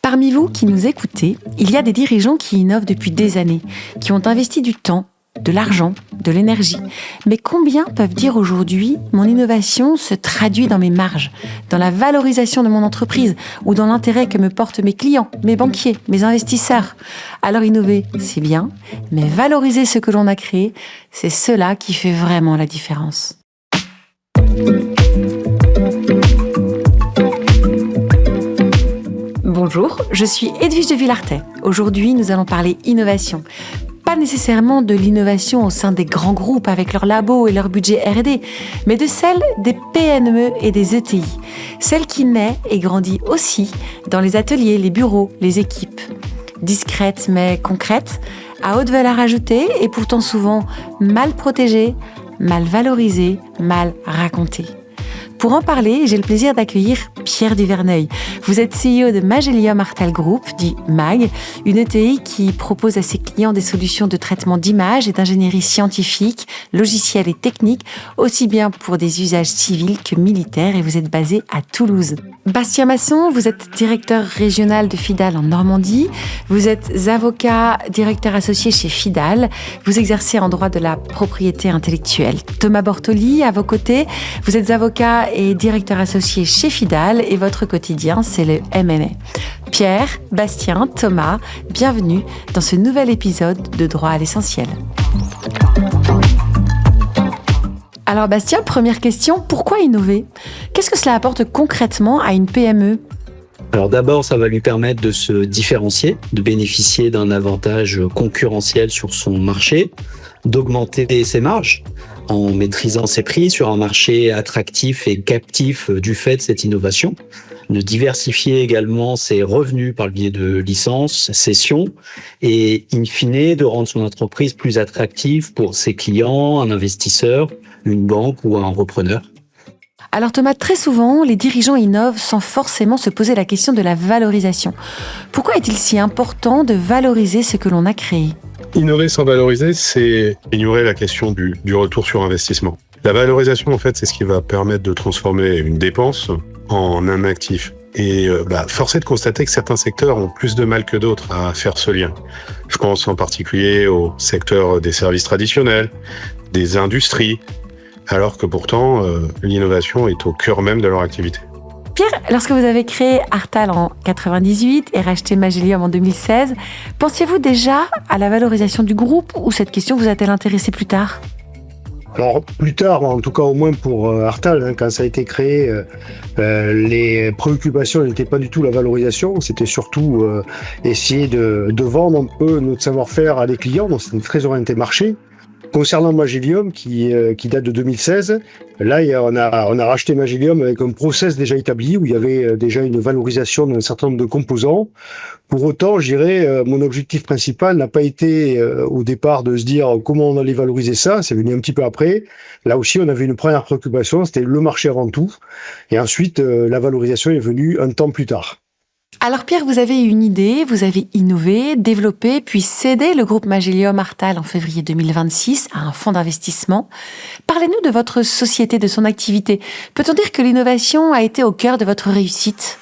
Parmi vous qui nous écoutez, il y a des dirigeants qui innovent depuis des années, qui ont investi du temps, de l'argent, de l'énergie. Mais combien peuvent dire aujourd'hui « mon innovation se traduit dans mes marges, dans la valorisation de mon entreprise ou dans l'intérêt que me portent mes clients, mes banquiers, mes investisseurs ?» Alors innover, c'est bien, mais valoriser ce que l'on a créé, c'est cela qui fait vraiment la différence. Bonjour, je suis Edwige de Villartay. Aujourd'hui, nous allons parler innovation. Pas nécessairement de l'innovation au sein des grands groupes avec leurs labos et leur budget R&D, mais de celle des PME et des ETI. Celle qui naît et grandit aussi dans les ateliers, les bureaux, les équipes. Discrète mais concrète, à haute valeur ajoutée et pourtant souvent mal protégée, mal valorisée, mal racontée. Pour en parler, j'ai le plaisir d'accueillir Pierre Duverneuil. Vous êtes CEO de Magelium Artal Group, dit MAG, une ETI qui propose à ses clients des solutions de traitement d'images et d'ingénierie scientifique, logicielle et technique, aussi bien pour des usages civils que militaires, et vous êtes basé à Toulouse. Bastien Masson, vous êtes directeur régional de Fidal en Normandie. Vous êtes avocat, directeur associé chez Fidal. Vous exercez en droit de la propriété intellectuelle. Thomas Bortoli, à vos côtés, vous êtes avocat et directeur associé chez Fidal et votre quotidien, c'est le M&A. Pierre, Bastien, Thomas, bienvenue dans ce nouvel épisode de Droit à l'essentiel. Alors Bastien, première question, pourquoi innover ? Qu'est-ce que cela apporte concrètement à une PME ? Alors d'abord, ça va lui permettre de se différencier, de bénéficier d'un avantage concurrentiel sur son marché, d'augmenter ses marges en maîtrisant ses prix sur un marché attractif et captif du fait de cette innovation, de diversifier également ses revenus par le biais de licences, cessions et in fine de rendre son entreprise plus attractive pour ses clients, un investisseur, une banque ou un repreneur. Alors Thomas, très souvent, les dirigeants innovent sans forcément se poser la question de la valorisation. Pourquoi est-il si important de valoriser ce que l'on a créé ? Innover sans valoriser, c'est ignorer la question du retour sur investissement. La valorisation, en fait, c'est ce qui va permettre de transformer une dépense en un actif. Et force est de constater que certains secteurs ont plus de mal que d'autres à faire ce lien. Je pense en particulier au secteur des services traditionnels, des industries, alors que pourtant, l'innovation est au cœur même de leur activité. Pierre, lorsque vous avez créé Artal en 1998 et racheté Magelium en 2016, pensiez-vous déjà à la valorisation du groupe ou cette question vous a-t-elle intéressé plus tard ? Alors plus tard, en tout cas au moins pour Artal, quand ça a été créé, les préoccupations n'étaient pas du tout la valorisation, c'était surtout essayer de vendre un peu notre savoir-faire à des clients, donc c'était très orienté marché. Concernant Magelium, qui date de 2016, là, on a racheté Magelium avec un process déjà établi où il y avait déjà une valorisation d'un certain nombre de composants. Pour autant, je dirais, mon objectif principal n'a pas été au départ de se dire comment on allait valoriser ça. C'est venu un petit peu après. Là aussi, on avait une première préoccupation, c'était le marché avant tout. Et ensuite, la valorisation est venue un temps plus tard. Alors Pierre, vous avez une idée, vous avez innové, développé, puis cédé le groupe Magelium Artal en février 2026 à un fonds d'investissement. Parlez-nous de votre société, de son activité. Peut-on dire que l'innovation a été au cœur de votre réussite ?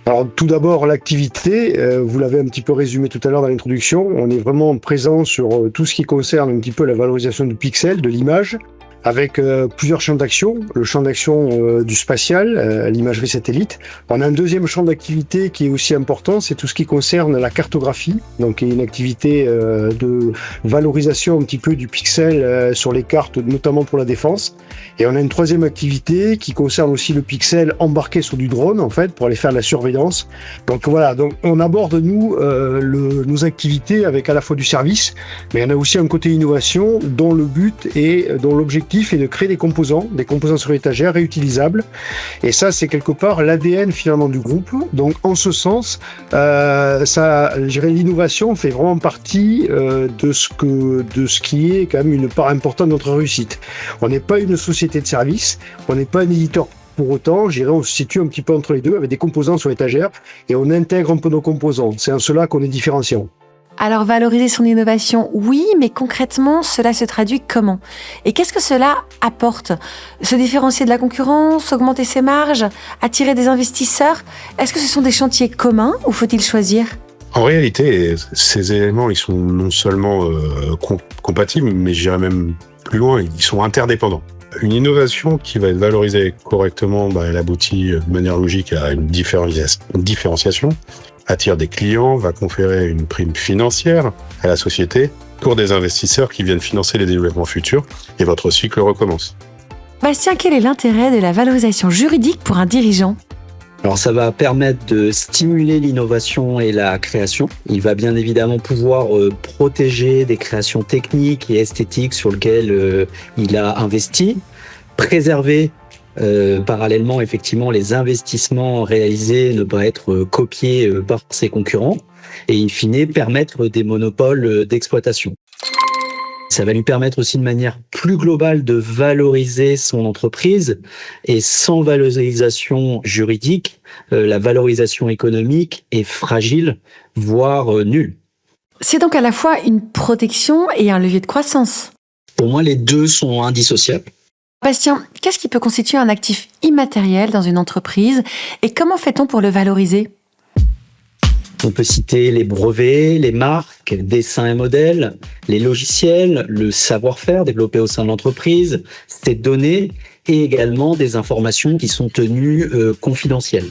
Alors tout d'abord, l'activité, vous l'avez un petit peu résumé tout à l'heure dans l'introduction, on est vraiment présent sur tout ce qui concerne un petit peu la valorisation du pixel, de l'image, avec plusieurs champs d'action. Le champ d'action du spatial, l'imagerie satellite. On a un deuxième champ d'activité qui est aussi important, c'est tout ce qui concerne la cartographie, donc une activité de valorisation un petit peu du pixel sur les cartes, notamment pour la défense. Et on a une troisième activité qui concerne aussi le pixel embarqué sur du drone, en fait, pour aller faire de la surveillance. Donc voilà, donc on aborde, nous, nos activités avec à la fois du service, mais on a aussi un côté innovation dont le but et dont l'objectif est de créer des composants sur étagère réutilisables. Et ça, c'est quelque part l'ADN finalement du groupe. Donc en ce sens, je dirais l'innovation fait vraiment partie de ce qui est quand même une part importante de notre réussite. On n'est pas une société de service, on n'est pas un éditeur. Pour autant, je dirais, on se situe un petit peu entre les deux avec des composants sur étagère et on intègre un peu nos composants. C'est en cela qu'on est différenciant. Alors valoriser son innovation, oui, mais concrètement, cela se traduit comment? Et qu'est-ce que cela apporte? Se différencier de la concurrence, augmenter ses marges, attirer des investisseurs? Est-ce que ce sont des chantiers communs ou faut-il choisir? En réalité, ces éléments, ils sont non seulement compatibles, mais j'irais même plus loin, ils sont interdépendants. Une innovation qui va être valorisée correctement, elle aboutit de manière logique à une différenciation, attire des clients, va conférer une prime financière à la société pour des investisseurs qui viennent financer les développements futurs, et votre cycle recommence. Bastien, quel est l'intérêt de la valorisation juridique pour un dirigeant? Alors ça va permettre de stimuler l'innovation et la création. Il va bien évidemment pouvoir protéger des créations techniques et esthétiques sur lesquelles il a investi, préserver parallèlement effectivement les investissements réalisés, ne pas être copiés par ses concurrents et in fine permettre des monopoles d'exploitation. Ça va lui permettre aussi de manière plus globale de valoriser son entreprise et sans valorisation juridique, la valorisation économique est fragile, voire nulle. C'est donc à la fois une protection et un levier de croissance. Pour moi, les deux sont indissociables. Bastien, qu'est-ce qui peut constituer un actif immatériel dans une entreprise et comment fait-on pour le valoriser? On peut citer les brevets, les marques, dessins et modèles, les logiciels, le savoir-faire développé au sein de l'entreprise, ces données et également des informations qui sont tenues confidentielles.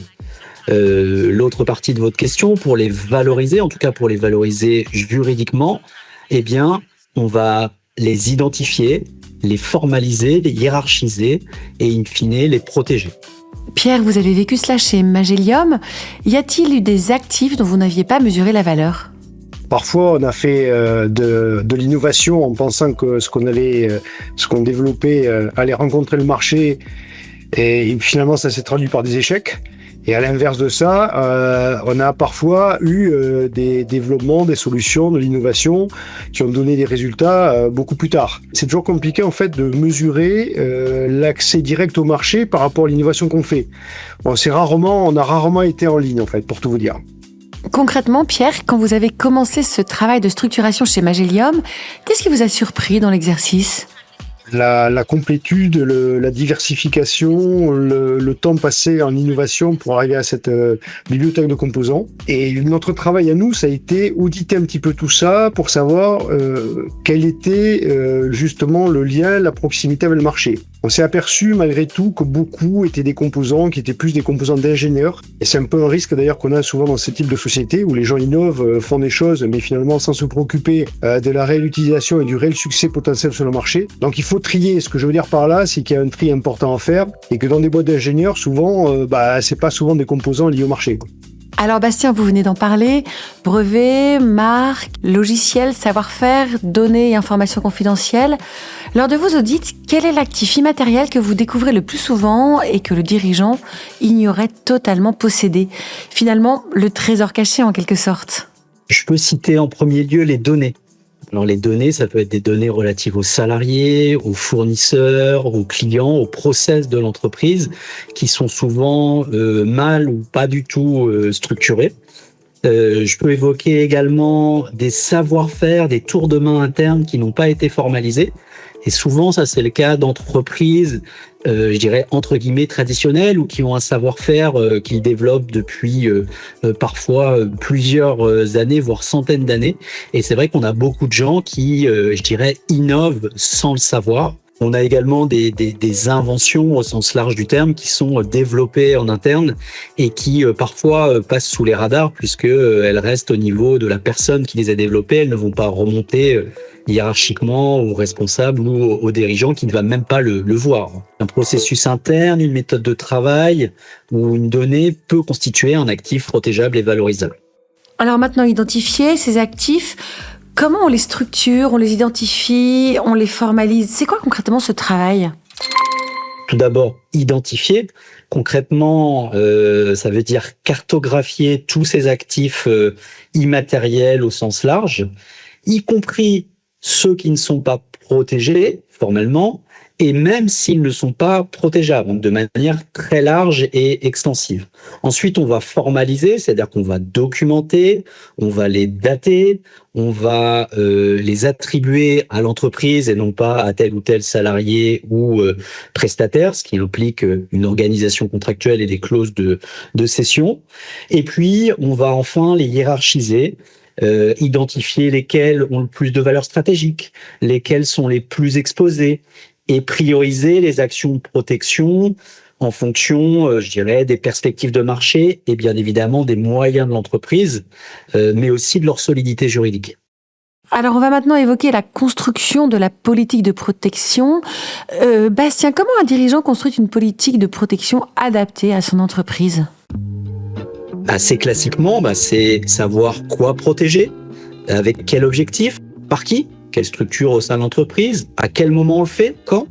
L'autre partie de votre question, pour les valoriser, en tout cas pour les valoriser juridiquement, eh bien, on va les identifier, les formaliser, les hiérarchiser et in fine les protéger. Pierre, vous avez vécu cela chez Magelium. Y a-t-il eu des actifs dont vous n'aviez pas mesuré la valeur? Parfois, on a fait de l'innovation en pensant que ce qu'on développait allait rencontrer le marché et finalement, ça s'est traduit par des échecs. Et à l'inverse de ça, on a parfois eu des développements, des solutions, de l'innovation qui ont donné des résultats beaucoup plus tard. C'est toujours compliqué en fait de mesurer l'accès direct au marché par rapport à l'innovation qu'on fait. On a rarement été en ligne en fait, pour tout vous dire. Concrètement, Pierre, quand vous avez commencé ce travail de structuration chez Magelium, qu'est-ce qui vous a surpris dans l'exercice ? La complétude, la diversification, le temps passé en innovation pour arriver à cette bibliothèque de composants. Et notre travail à nous, ça a été auditer un petit peu tout ça pour savoir quel était justement le lien, la proximité avec le marché. On s'est aperçu malgré tout que beaucoup étaient des composants qui étaient plus des composants d'ingénieurs. Et c'est un peu un risque d'ailleurs qu'on a souvent dans ce type de société où les gens innovent, font des choses, mais finalement sans se préoccuper de la réelle utilisation et du réel succès potentiel sur le marché. Donc il faut trier. Ce que je veux dire par là, c'est qu'il y a un tri important à faire et que dans des boîtes d'ingénieurs, souvent, c'est pas souvent des composants liés au marché. Alors Bastien, vous venez d'en parler, brevets, marques, logiciels, savoir-faire, données et informations confidentielles. Lors de vos audits, quel est l'actif immatériel que vous découvrez le plus souvent et que le dirigeant ignorait totalement posséder? Finalement, le trésor caché en quelque sorte. Je peux citer en premier lieu les données. Alors les données, ça peut être des données relatives aux salariés, aux fournisseurs, aux clients, aux process de l'entreprise, qui sont souvent mal ou pas du tout structurés. Je peux évoquer également des savoir-faire, des tours de main internes qui n'ont pas été formalisés. Et souvent, ça c'est le cas d'entreprises, je dirais entre guillemets traditionnelles ou qui ont un savoir-faire qu'ils développent depuis parfois plusieurs années, voire centaines d'années. Et c'est vrai qu'on a beaucoup de gens qui, je dirais, innovent sans le savoir. On a également des inventions au sens large du terme qui sont développées en interne et qui parfois passent sous les radars puisque elles restent au niveau de la personne qui les a développées. Elles ne vont pas remonter hiérarchiquement aux responsables ou aux dirigeants qui ne va même pas le voir. Un processus interne, une méthode de travail ou une donnée peut constituer un actif protégeable et valorisable. Alors maintenant identifiés, ces actifs, comment on les structure, on les identifie, on les formalise? C'est quoi concrètement ce travail? Tout d'abord, identifier. Concrètement, ça veut dire cartographier tous ces actifs immatériels au sens large, y compris ceux qui ne sont pas protégés formellement, et même s'ils ne sont pas protégeables, donc de manière très large et extensive. Ensuite, on va formaliser, c'est-à-dire qu'on va documenter, on va les dater, on va les attribuer à l'entreprise et non pas à tel ou tel salarié ou prestataire, ce qui implique une organisation contractuelle et des clauses de cession. Et puis, on va enfin les hiérarchiser, identifier lesquels ont le plus de valeur stratégique, lesquels sont les plus exposés, et prioriser les actions de protection en fonction, je dirais, des perspectives de marché et bien évidemment des moyens de l'entreprise, mais aussi de leur solidité juridique. Alors, on va maintenant évoquer la construction de la politique de protection. Bastien, comment un dirigeant construit une politique de protection adaptée à son entreprise ? Assez classiquement, c'est savoir quoi protéger, avec quel objectif, par qui, quelle structure au sein de l'entreprise, à quel moment on le fait, quand,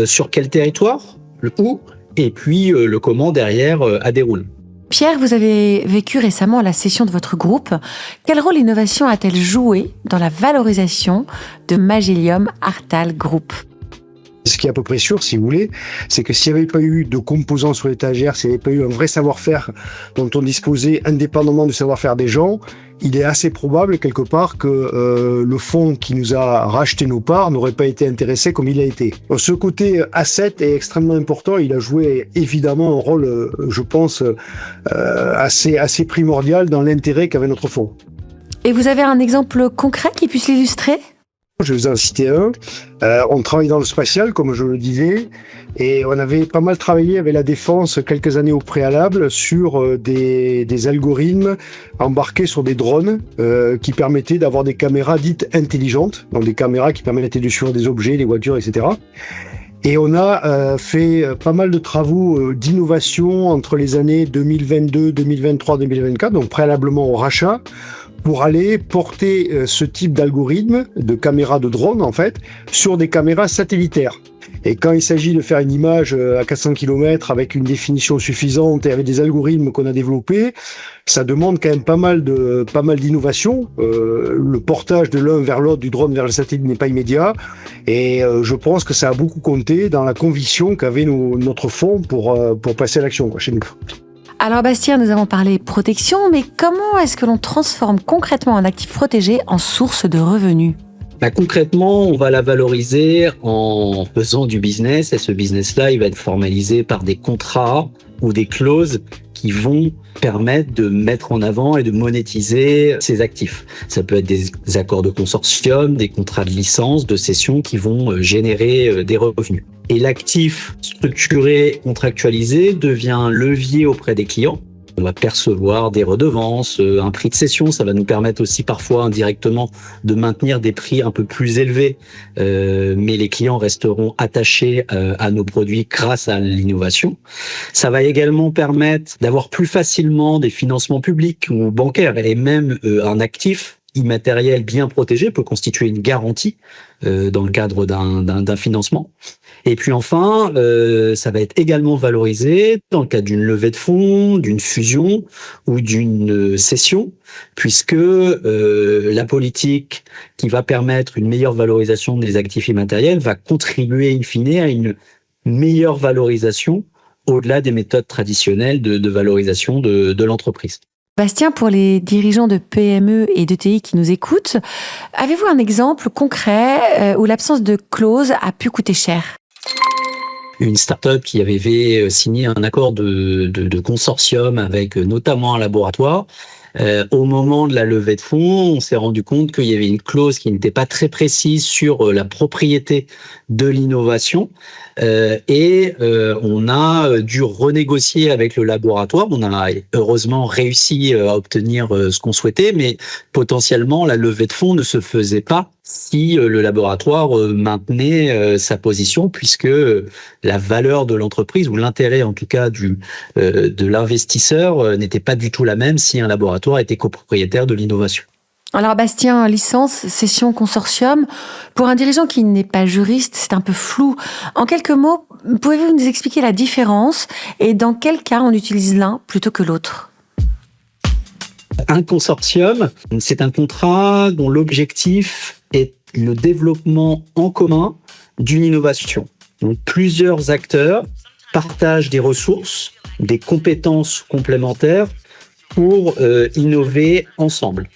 sur quel territoire, le où, et puis le comment derrière à déroule. Pierre, vous avez vécu récemment la session de votre groupe. Quel rôle l'innovation a-t-elle joué dans la valorisation de Magelium Artal Group ? Ce qui est à peu près sûr, si vous voulez, c'est que s'il n'y avait pas eu de composants sur l'étagère, s'il n'y avait pas eu un vrai savoir-faire dont on disposait indépendamment du savoir-faire des gens, il est assez probable quelque part que le fonds qui nous a racheté nos parts n'aurait pas été intéressé comme il a été. Donc, ce côté asset est extrêmement important. Il a joué évidemment un rôle, je pense, assez primordial dans l'intérêt qu'avait notre fonds. Et vous avez un exemple concret qui puisse l'illustrer ? Je vais vous en citer un. On travaille dans le spatial, comme je le disais, et on avait pas mal travaillé avec la Défense quelques années au préalable sur des algorithmes embarqués sur des drones qui permettaient d'avoir des caméras dites intelligentes, donc des caméras qui permettaient de suivre des objets, des voitures, etc. Et on a fait pas mal de travaux d'innovation entre les années 2022, 2023, 2024, donc préalablement au rachat, pour aller porter ce type d'algorithme, de caméras de drone en fait, sur des caméras satellitaires. Et quand il s'agit de faire une image à 400 km avec une définition suffisante et avec des algorithmes qu'on a développés, ça demande quand même pas mal d'innovation. Le portage de l'un vers l'autre, du drone vers le satellite n'est pas immédiat. Et je pense que ça a beaucoup compté dans la conviction qu'avait notre fonds pour passer à l'action chez nous. Alors Bastien, nous avons parlé protection, mais comment est-ce que l'on transforme concrètement un actif protégé en source de revenus ? Concrètement, on va la valoriser en faisant du business, et ce business-là, il va être formalisé par des contrats ou des clauses qui vont permettre de mettre en avant et de monétiser ces actifs. Ça peut être des accords de consortium, des contrats de licence, de cession qui vont générer des revenus. Et l'actif structuré, contractualisé devient un levier auprès des clients. On va percevoir des redevances, un prix de cession. Ça va nous permettre aussi parfois indirectement de maintenir des prix un peu plus élevés, mais les clients resteront attachés à nos produits grâce à l'innovation. Ça va également permettre d'avoir plus facilement des financements publics ou bancaires, et même un actif immatériel bien protégé peut constituer une garantie dans le cadre d'un financement. Et puis enfin, ça va être également valorisé dans le cadre d'une levée de fonds, d'une fusion ou d'une cession, puisque la politique qui va permettre une meilleure valorisation des actifs immatériels va contribuer in fine à une meilleure valorisation au-delà des méthodes traditionnelles de valorisation de l'entreprise. Bastien, pour les dirigeants de PME et d'ETI qui nous écoutent, avez-vous un exemple concret où l'absence de clause a pu coûter cher ? Une start-up qui avait signé un accord de consortium avec notamment un laboratoire. Au moment de la levée de fonds, on s'est rendu compte qu'il y avait une clause qui n'était pas très précise sur la propriété de l'innovation. On a dû renégocier avec le laboratoire. On a heureusement réussi à obtenir ce qu'on souhaitait, mais potentiellement la levée de fonds ne se faisait pas si le laboratoire maintenait sa position, puisque la valeur de l'entreprise, ou l'intérêt en tout cas de l'investisseur, n'était pas du tout la même si un laboratoire était copropriétaire de l'innovation. Alors Bastien, licence, cession, consortium, pour un dirigeant qui n'est pas juriste, c'est un peu flou. En quelques mots, pouvez-vous nous expliquer la différence et dans quel cas on utilise l'un plutôt que l'autre ? Un consortium, c'est un contrat dont l'objectif est le développement en commun d'une innovation. Donc plusieurs acteurs partagent des ressources, des compétences complémentaires pour innover ensemble.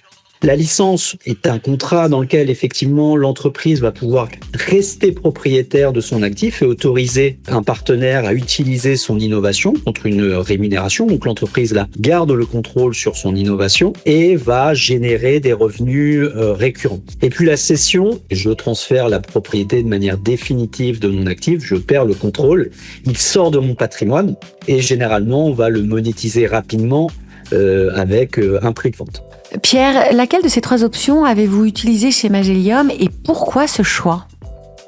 La licence est un contrat dans lequel effectivement l'entreprise va pouvoir rester propriétaire de son actif et autoriser un partenaire à utiliser son innovation contre une rémunération. Donc l'entreprise là garde le contrôle sur son innovation et va générer des revenus récurrents. Et puis la cession, je transfère la propriété de manière définitive de mon actif, je perds le contrôle, il sort de mon patrimoine et généralement on va le monétiser rapidement avec un prix de vente. Pierre, laquelle de ces 3 options avez-vous utilisé chez Magelium et pourquoi ce choix ?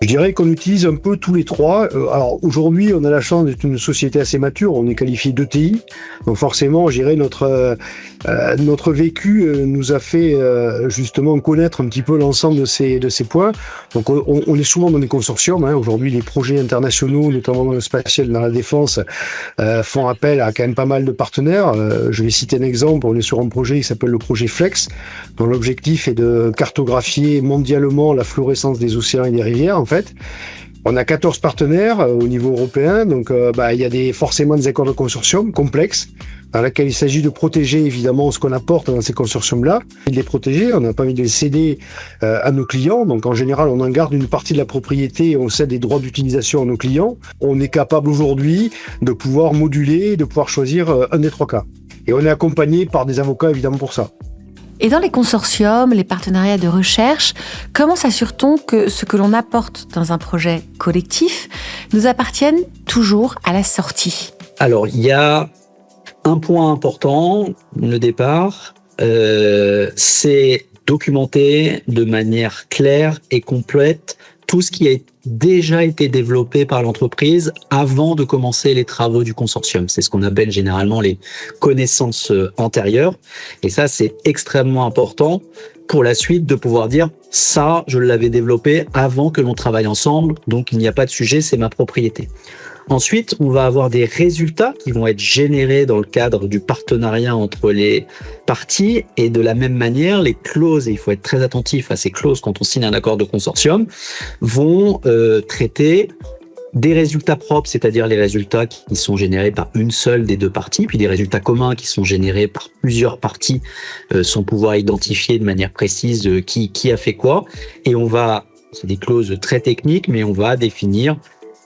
Je dirais qu'on utilise un peu tous les 3. Alors aujourd'hui, on a la chance d'être une société assez mature, on est qualifié d'ETI, donc forcément, je dirais notre vécu nous a fait justement connaître un petit peu l'ensemble de ces points. Donc on est souvent dans des consortiums. Aujourd'hui, les projets internationaux, notamment dans le spatial, dans la défense, font appel à quand même pas mal de partenaires. Je vais citer un exemple. On est sur un projet qui s'appelle le projet Flex, dont l'objectif est de cartographier mondialement la fluorescence des océans et des rivières. En fait, on a 14 partenaires au niveau européen, donc il y a forcément des accords de consortium complexes dans lesquels il s'agit de protéger évidemment ce qu'on apporte dans ces consortiums-là, et de les protéger. On n'a pas envie de les céder à nos clients, donc en général on en garde une partie de la propriété et on cède des droits d'utilisation à nos clients. On est capable aujourd'hui de pouvoir moduler, de pouvoir choisir un des 3 cas. Et on est accompagné par des avocats évidemment pour ça. Et dans les consortiums, les partenariats de recherche, comment s'assure-t-on que ce que l'on apporte dans un projet collectif nous appartienne toujours à la sortie ? Alors, il y a un point important, le départ, c'est documenter de manière claire et complète tout ce qui a déjà été développé par l'entreprise avant de commencer les travaux du consortium. C'est ce qu'on appelle généralement les connaissances antérieures. Et ça, c'est extrêmement important pour la suite de pouvoir dire ça, je l'avais développé avant que l'on travaille ensemble, donc il n'y a pas de sujet, c'est ma propriété. Ensuite, on va avoir des résultats qui vont être générés dans le cadre du partenariat entre les parties et de la même manière, les clauses, et il faut être très attentif à ces clauses quand on signe un accord de consortium, vont traiter des résultats propres, c'est-à-dire les résultats qui sont générés par une seule des 2 parties, puis des résultats communs qui sont générés par plusieurs parties sans pouvoir identifier de manière précise qui a fait quoi. Et on va, c'est des clauses très techniques, mais on va définir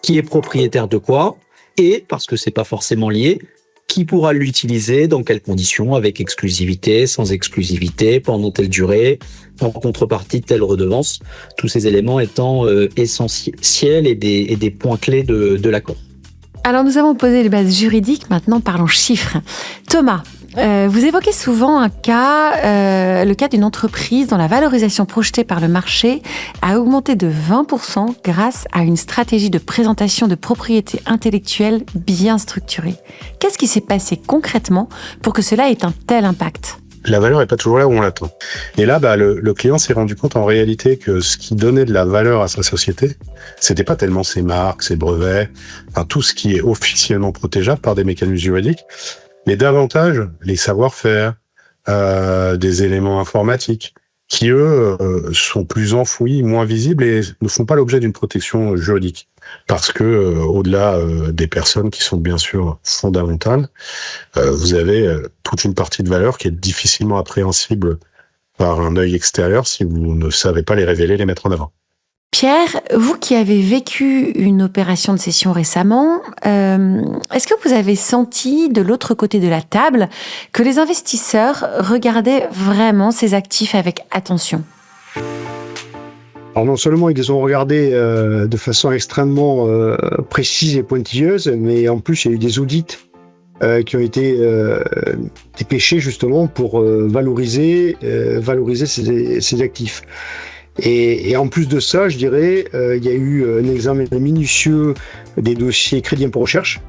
qui est propriétaire de quoi, et, parce que c'est pas forcément lié, qui pourra l'utiliser, dans quelles conditions, avec exclusivité, sans exclusivité, pendant telle durée, en contrepartie de telle redevance, tous ces éléments étant essentiels et des points clés de l'accord. Alors nous avons posé les bases juridiques, maintenant parlons chiffres. Thomas, vous évoquez souvent le cas d'une entreprise dont la valorisation projetée par le marché a augmenté de 20% grâce à une stratégie de présentation de propriété intellectuelle bien structurée. Qu'est-ce qui s'est passé concrètement pour que cela ait un tel impact ? La valeur n'est pas toujours là où on l'attend. Et là, le client s'est rendu compte en réalité que ce qui donnait de la valeur à sa société, c'était pas tellement ses marques, ses brevets, enfin tout ce qui est officiellement protégeable par des mécanismes juridiques, mais davantage les savoir-faire, des éléments informatiques qui, eux, sont plus enfouis, moins visibles et ne font pas l'objet d'une protection juridique. Parce que, au-delà des personnes qui sont bien sûr fondamentales, vous avez toute une partie de valeur qui est difficilement appréhensible par un œil extérieur si vous ne savez pas les révéler, les mettre en avant. Pierre, vous qui avez vécu une opération de cession récemment, est-ce que vous avez senti de l'autre côté de la table que les investisseurs regardaient vraiment ces actifs avec attention ? Alors non seulement ils les ont regardés de façon extrêmement précise et pointilleuse, mais en plus il y a eu des audits qui ont été dépêchés justement pour valoriser ces actifs. Et en plus de ça, je dirais, il y a eu un examen minutieux des dossiers crédit impôt recherche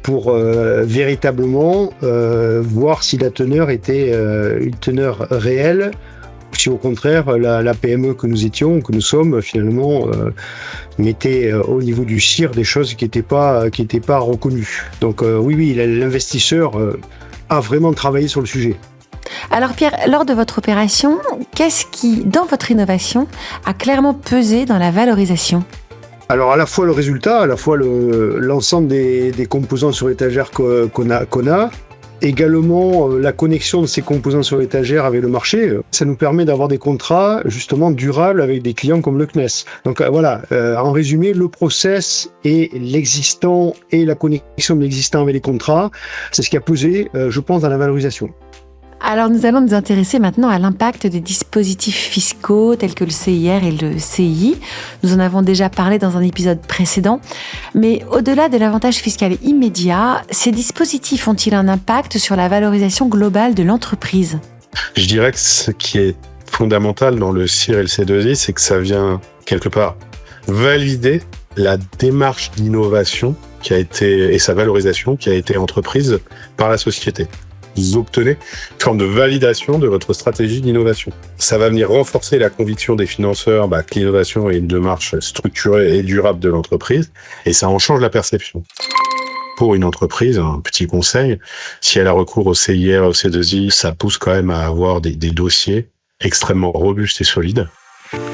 pour véritablement voir si la teneur était une teneur réelle, ou si au contraire la PME que nous étions, que nous sommes finalement, mettait au niveau du CIR des choses qui n'étaient pas reconnues. Donc oui, l'investisseur a vraiment travaillé sur le sujet. Alors Pierre, lors de votre opération, qu'est-ce qui, dans votre innovation, a clairement pesé dans la valorisation ? Alors à la fois le résultat, à la fois l'ensemble des composants sur étagère qu'on a, également la connexion de ces composants sur l'étagère avec le marché, ça nous permet d'avoir des contrats justement durables avec des clients comme le CNES. Donc voilà, en résumé, le process et l'existant et la connexion de l'existant avec les contrats, c'est ce qui a pesé, je pense, dans la valorisation. Alors nous allons nous intéresser maintenant à l'impact des dispositifs fiscaux tels que le CIR et le CII. Nous en avons déjà parlé dans un épisode précédent. Mais au-delà de l'avantage fiscal immédiat, ces dispositifs ont-ils un impact sur la valorisation globale de l'entreprise ? Je dirais que ce qui est fondamental dans le CIR et le C2I, c'est que ça vient quelque part valider la démarche d'innovation et sa valorisation qui a été entreprise par la société. Vous obtenez une forme de validation de votre stratégie d'innovation. Ça va venir renforcer la conviction des financeurs que l'innovation est une démarche structurée et durable de l'entreprise, et ça en change la perception. Pour une entreprise, un petit conseil, si elle a recours au CIR, au C2I, ça pousse quand même à avoir des dossiers extrêmement robustes et solides.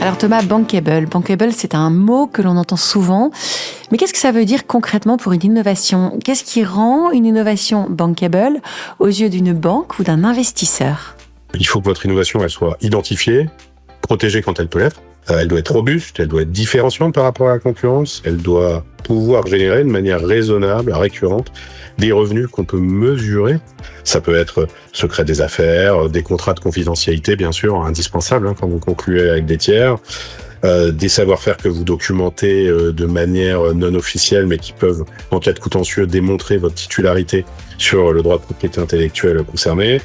Alors Thomas, bankable. Bankable, c'est un mot que l'on entend souvent. Mais qu'est-ce que ça veut dire concrètement pour une innovation ? Qu'est-ce qui rend une innovation bankable aux yeux d'une banque ou d'un investisseur ? Il faut que votre innovation elle soit identifiée, protégée quand elle peut l'être. Elle doit être robuste, elle doit être différenciante par rapport à la concurrence. Elle doit pouvoir générer de manière raisonnable, récurrente, des revenus qu'on peut mesurer. Ça peut être secret des affaires, des contrats de confidentialité, bien sûr, indispensables quand vous concluez avec des tiers, des savoir-faire que vous documentez de manière non officielle, mais qui peuvent, en cas de contentieux, démontrer votre titularité sur le droit de propriété intellectuelle concerné.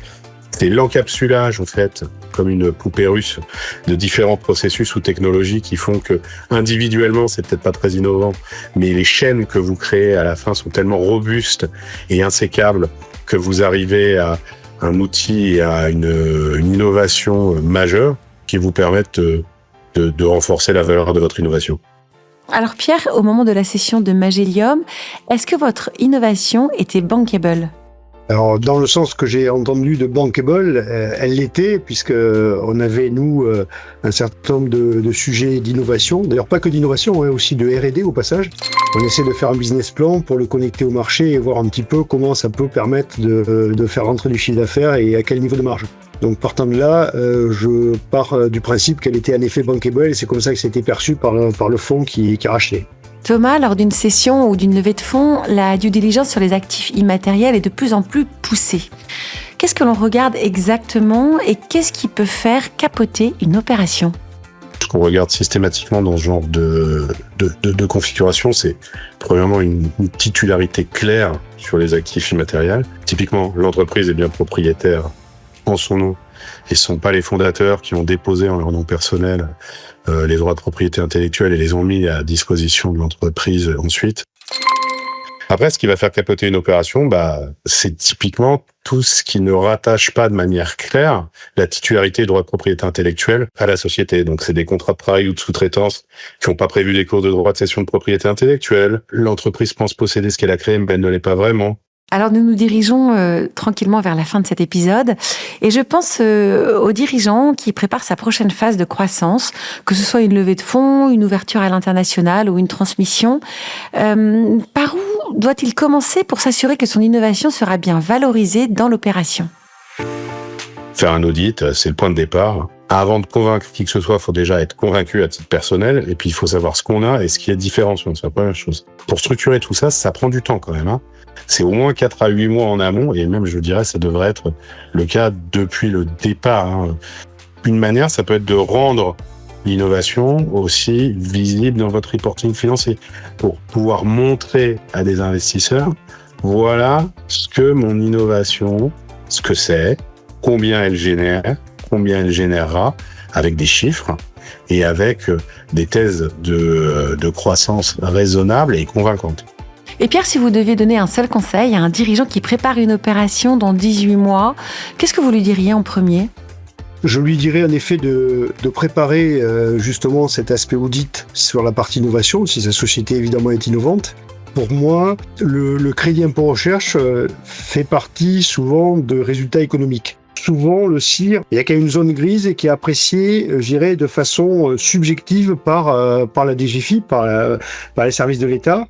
C'est l'encapsulage, en fait, comme une poupée russe, de différents processus ou technologies qui font que, individuellement, c'est peut-être pas très innovant, mais les chaînes que vous créez à la fin sont tellement robustes et insécables que vous arrivez à un outil et à une innovation majeure qui vous permettent de renforcer la valeur de votre innovation. Alors Pierre, au moment de la session de Magellium, est-ce que votre innovation était bankable ? Alors, dans le sens que j'ai entendu de bankable, elle l'était, puisqu'on avait, nous, un certain nombre de sujets d'innovation. D'ailleurs, pas que d'innovation, aussi de R&D au passage. On essaie de faire un business plan pour le connecter au marché et voir un petit peu comment ça peut permettre de faire rentrer du chiffre d'affaires et à quel niveau de marge. Donc, partant de là, je pars du principe qu'elle était en effet bankable et c'est comme ça que c'était perçu par le fonds qui a racheté. Thomas, lors d'une session ou d'une levée de fonds, la due diligence sur les actifs immatériels est de plus en plus poussée. Qu'est-ce que l'on regarde exactement et qu'est-ce qui peut faire capoter une opération ? Ce qu'on regarde systématiquement dans ce genre de configuration, c'est premièrement une titularité claire sur les actifs immatériels. Typiquement, l'entreprise est bien propriétaire en son nom et ce ne sont pas les fondateurs qui ont déposé en leur nom personnel les droits de propriété intellectuelle et les ont mis à disposition de l'entreprise ensuite. Après, ce qui va faire capoter une opération, c'est typiquement tout ce qui ne rattache pas de manière claire la titularité des droits de propriété intellectuelle à la société. Donc, c'est des contrats de travail ou de sous-traitance qui n'ont pas prévu des clauses de droit de cession de propriété intellectuelle. L'entreprise pense posséder ce qu'elle a créé, mais elle ne l'est pas vraiment. Alors nous nous dirigeons tranquillement vers la fin de cet épisode et je pense aux dirigeants qui préparent sa prochaine phase de croissance, que ce soit une levée de fonds, une ouverture à l'international ou une transmission. Par où doit-il commencer pour s'assurer que son innovation sera bien valorisée dans l'opération ? Faire un audit, c'est le point de départ. Avant de convaincre qui que ce soit, il faut déjà être convaincu à titre personnel et puis il faut savoir ce qu'on a et ce qui est différenciant, c'est la première chose. Pour structurer tout ça, ça prend du temps quand même. C'est au moins 4 à 8 mois en amont, et même, je dirais, ça devrait être le cas depuis le départ. Une manière, ça peut être de rendre l'innovation aussi visible dans votre reporting financier, pour pouvoir montrer à des investisseurs, voilà ce que mon innovation, ce que c'est, combien elle génère, combien elle générera, avec des chiffres, et avec des thèses de croissance raisonnables et convaincantes. Et Pierre, si vous deviez donner un seul conseil à un dirigeant qui prépare une opération dans 18 mois, qu'est-ce que vous lui diriez en premier ? Je lui dirais en effet de préparer justement cet aspect audit sur la partie innovation, si sa société évidemment est innovante. Pour moi, le crédit impôt recherche fait partie souvent de résultats économiques. souvent le CIR, il y a quand même une zone grise et qui est appréciée, je dirais, de façon subjective par la DGFiP, par les services de l'État.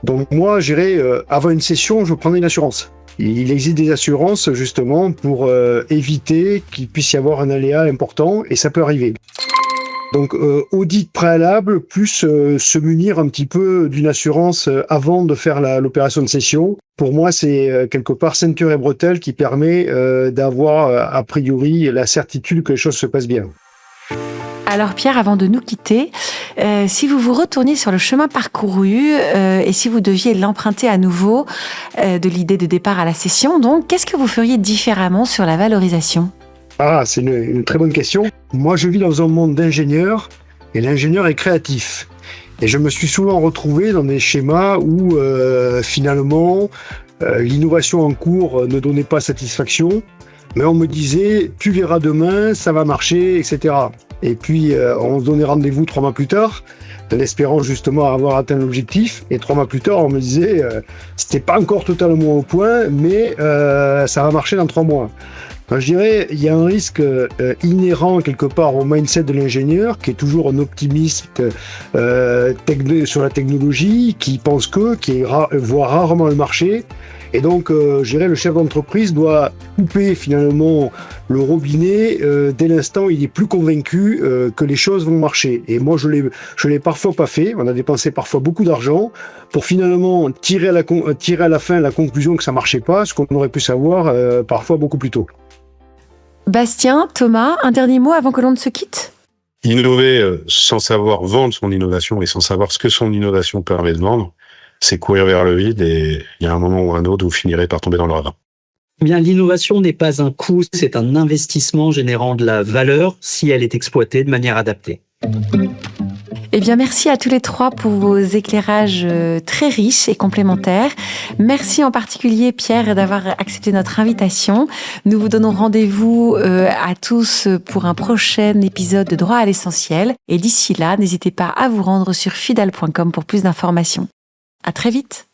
Donc moi, je dirais, avant une cession, je prendrais une assurance. Il existe des assurances justement pour éviter qu'il puisse y avoir un aléa important, et ça peut arriver. Donc audit préalable, plus se munir un petit peu d'une assurance avant de faire l'opération de cession. Pour moi, c'est quelque part ceinture et bretelle qui permet d'avoir a priori la certitude que les choses se passent bien. Alors Pierre, avant de nous quitter, si vous vous retourniez sur le chemin parcouru et si vous deviez l'emprunter à nouveau de l'idée de départ à la cession, donc qu'est-ce que vous feriez différemment sur la valorisation ? Ah, c'est une très bonne question. Moi, je vis dans un monde d'ingénieurs et l'ingénieur est créatif. Et je me suis souvent retrouvé dans des schémas où finalement l'innovation en cours ne donnait pas satisfaction, mais on me disait « tu verras demain, ça va marcher, etc. » Et puis on se donnait rendez-vous 3 mois plus tard, en espérant justement avoir atteint l'objectif. Et 3 mois plus tard, on me disait c'était pas encore totalement au point, mais ça va marcher dans 3 mois. Enfin, je dirais, il y a un risque inhérent quelque part au mindset de l'ingénieur, qui est toujours un optimiste sur la technologie, qui pense qui voit rarement le marché. Et donc, je dirais, le chef d'entreprise doit couper finalement le robinet dès l'instant où il est plus convaincu que les choses vont marcher. Et moi, je l'ai parfois pas fait. On a dépensé parfois beaucoup d'argent pour finalement tirer à la fin la conclusion que ça marchait pas, ce qu'on aurait pu savoir parfois beaucoup plus tôt. Bastien, Thomas, un dernier mot avant que l'on ne se quitte ? Innover sans savoir vendre son innovation et sans savoir ce que son innovation permet de vendre, c'est courir vers le vide, et il y a un moment ou un autre où vous finirez par tomber dans le ravin. Bien, l'innovation n'est pas un coût, c'est un investissement générant de la valeur si elle est exploitée de manière adaptée. Eh bien, merci à tous les 3 pour vos éclairages très riches et complémentaires. Merci en particulier, Pierre, d'avoir accepté notre invitation. Nous vous donnons rendez-vous à tous pour un prochain épisode de Droit à l'essentiel. Et d'ici là, n'hésitez pas à vous rendre sur fidal.com pour plus d'informations. À très vite.